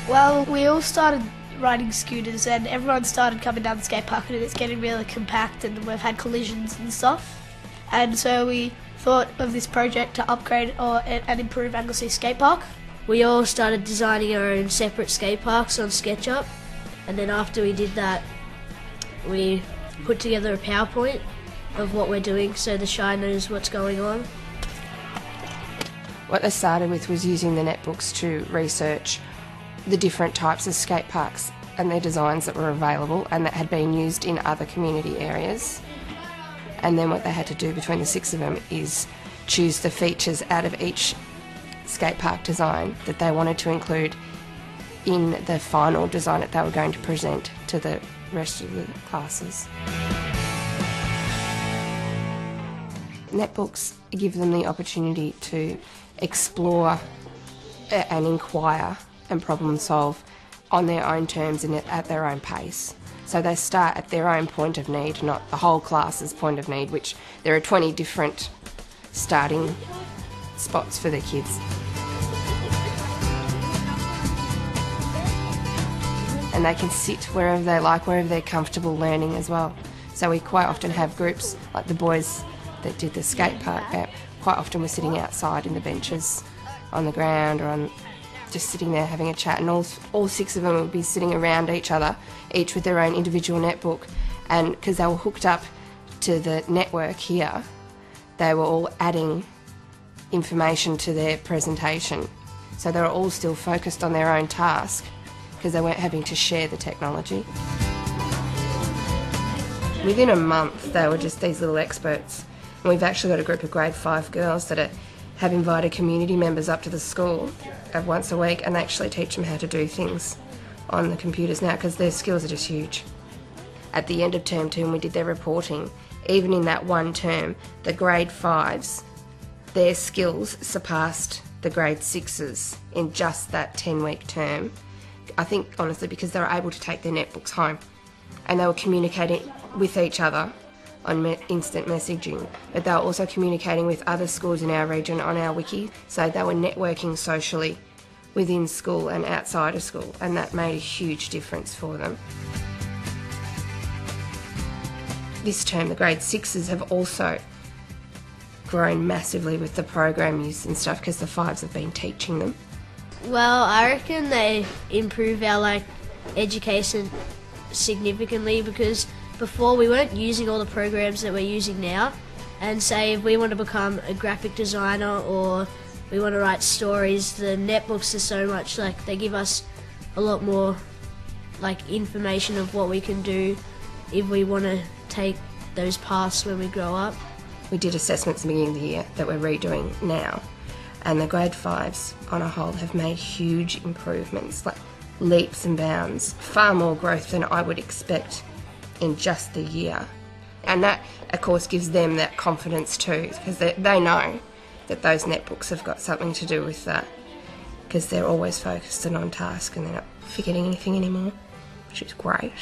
Well, we all started riding scooters and everyone started coming down the skate park and it's getting really compact and we've had collisions and stuff. And so we thought of this project to upgrade and improve Anglesea skate park. We all started designing our own separate skate parks on SketchUp, and then after we did that, we put together a PowerPoint of what we're doing so the Shy knows what's going on. What they started with was using the netbooks to research the different types of skate parks and their designs that were available and that had been used in other community areas. And then what they had to do between the 6 of them is choose the features out of each skate park design that they wanted to include in the final design that they were going to present to the rest of the classes. Netbooks give them the opportunity to explore and inquire and problem solve on their own terms and at their own pace. So they start at their own point of need, not the whole class's point of need, which there are 20 different starting spots for the kids. And they can sit wherever they like, wherever they're comfortable learning as well. So we quite often have groups, like the boys that did the skate park, quite often we're sitting outside in the benches on the ground or on just sitting there having a chat, and all 6 of them would be sitting around each other, each with their own individual netbook, and because they were hooked up to the network here, they were all adding information to their presentation. So they were all still focused on their own task because they weren't having to share the technology. Within a month they were just these little experts, and we've actually got a group of grade 5 girls that have invited community members up to the school once a week, and they actually teach them how to do things on the computers now because their skills are just huge. At the end of term 2 when we did their reporting, even in that one term, the grade 5s, their skills surpassed the grade 6s in just that 10-week term. I think honestly because they were able to take their netbooks home and they were communicating with each other on instant messaging, but they were also communicating with other schools in our region on our wiki, so they were networking socially within school and outside of school, and that made a huge difference for them. This term the grade 6s have also grown massively with the program use and stuff because the 5s have been teaching them. Well, I reckon they improve our education significantly because before we weren't using all the programs that we're using now, and say if we want to become a graphic designer or we want to write stories, the netbooks are so much they give us a lot more information of what we can do if we want to take those paths when we grow up. We did assessments at the beginning of the year that we're redoing now, and the grade 5s on a whole have made huge improvements, leaps and bounds, far more growth than I would expect in just the year. And that of course gives them that confidence too, because they know that those netbooks have got something to do with that, because they're always focused and on task and they're not forgetting anything anymore, which is great.